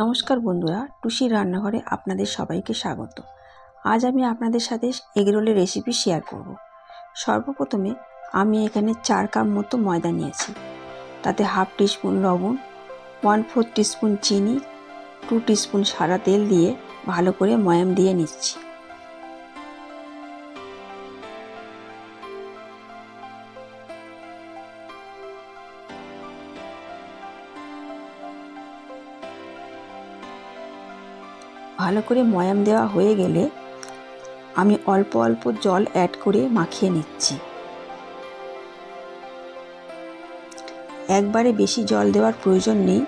নমস্কার বন্ধুরা, টুসির রান্নাঘরে আপনাদের সবাইকে স্বাগত। আজ আমি আপনাদের সাথে এগরোলের রেসিপি শেয়ার করব। সর্বপ্রথমে আমি এখানে 4 কাপ মতো ময়দা নিয়েছি। তাতে হাফ টিস্পুন লবণ, 1/4 টিস্পুন চিনি, 2 টিস্পুন সাদা তেল দিয়ে ভালো করে ময়াম দিয়ে নিচ্ছি। ভালো করে ময়াম দেওয়া হয়ে গেলে আমি অল্প অল্প জল অ্যাড করে মাখিয়ে নিচ্ছি। একবারে বেশি জল দেওয়ার প্রয়োজন নেই,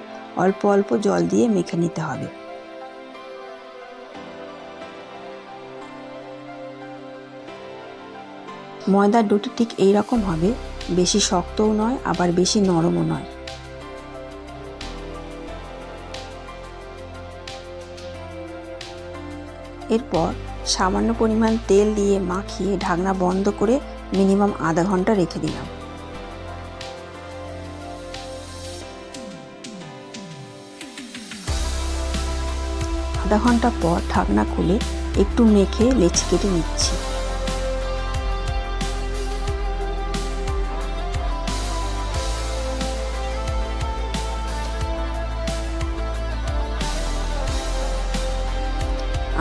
অল্প অল্প জল দিয়ে মেখে নিতে হবে। ময়দার ডোটি ঠিক এই রকম হবে, বেশি শক্তও নয় আবার বেশি নরমও নয়। এরপর সামান্য পরিমাণ তেল দিয়ে মাখিয়ে ঢাকনা বন্ধ করে মিনিমাম আধা ঘন্টা রেখে দিলাম। আধা ঘন্টা পর ঢাকনা খুলে একটু মেখে লেচি কেটে নিচ্ছি।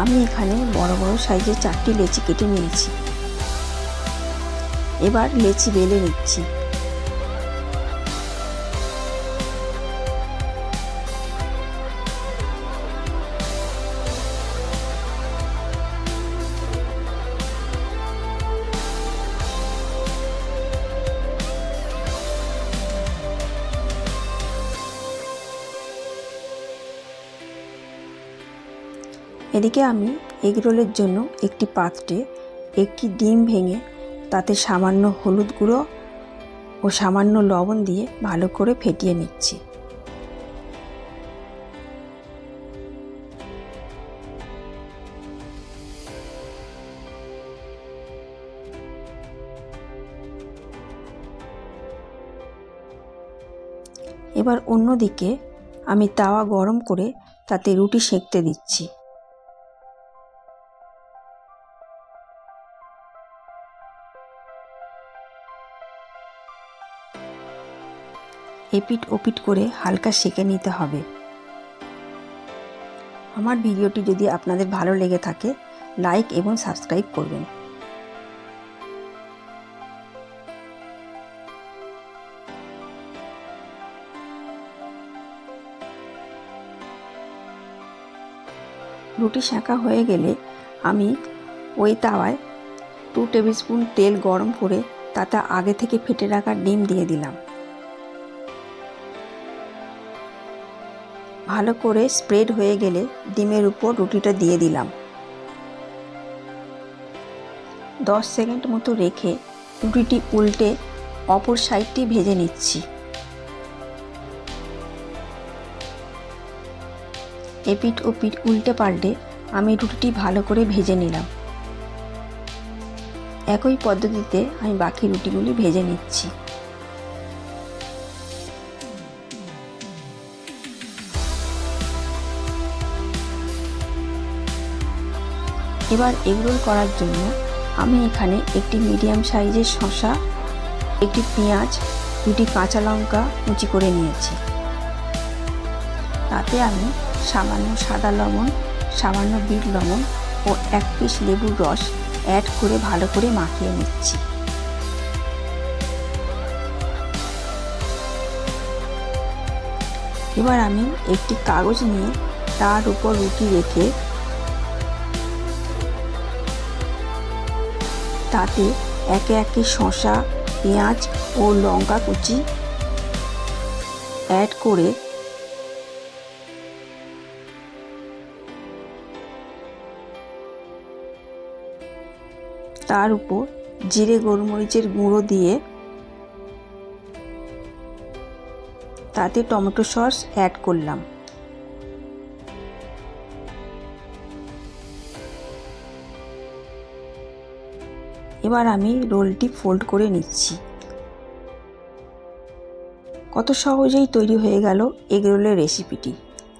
আমি এখানে বড় বড় সাইজের 4টি লেচি কেটে নিয়েছি। এবার লেচি বেলে নিচ্ছি। এদিকে আমি এগরোলের জন্য একটি পাত্রে একটি ডিম ভেঙে তাতে সামান্য হলুদ গুঁড়ো ও সামান্য লবণ দিয়ে ভালো করে ফেটিয়ে নিচ্ছি। এবার অন্যদিকে আমি তাওয়া গরম করে তাতে রুটি সেঁকতে দিচ্ছি। এপিট ওপিট করে হালকা সেঁকে নিতে হবে। আমার ভিডিওটি যদি আপনাদের ভালো লেগে থাকে লাইক এবং সাবস্ক্রাইব করবেন। রুটি সেঁকা হয়ে গেলে আমি ওই তাওয়ায় 2 টেবিল স্পুন তেল গরম করে তাতে আগে থেকে ফেটে রাখা ডিম দিয়ে দিলাম। ভালো করে স্প্রেড হয়ে গেলে ডিমের উপর রুটিটা দিয়ে দিলাম। 10 সেকেন্ড মতো রেখে রুটিটি উল্টে অপর সাইডটি ভেজে নিচ্ছি। এপিট ওপিট উল্টে পাল্টে আমি রুটিটি ভালো করে ভেজে নিলাম। একই পদ্ধতিতে আমি বাকি রুটিগুলি ভেজে নিচ্ছি। এবার এগরোল করার জন্য আমি এখানে একটি মিডিয়াম সাইজের শসা, একটি পেঁয়াজ, 2টি কাঁচা লঙ্কা কুচি করে নিয়েছি। তাতে আমি সামান্য সাদা লবণ, সামান্য বিট লবণ ও 1 পিস লেবুর রস অ্যাড করে ভালো করে মাখিয়ে নিচ্ছি। এবার আমি একটি কাগজ নিয়ে তার উপর রুটি রেখে তাতে একে একে শসা, পেঁয়াজ ও লঙ্কা কুচি অ্যাড করে তার উপর জিরে গোলমরিচের গুঁড়ো দিয়ে তাতে টমেটো সস অ্যাড করলাম। এবার আমি রোলটি ফোল্ড করে নিচ্ছি। কত সহজেই তৈরি হয়ে গেল এগরোলের রেসিপিটি।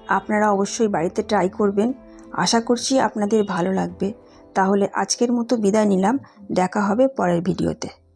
আপনারা অবশ্যই বাড়িতে ট্রাই করবেন। আশা করছি আপনাদের ভালো লাগবে। তাহলে আজকের মতো বিদায় নিলাম, দেখা হবে পরের ভিডিওতে।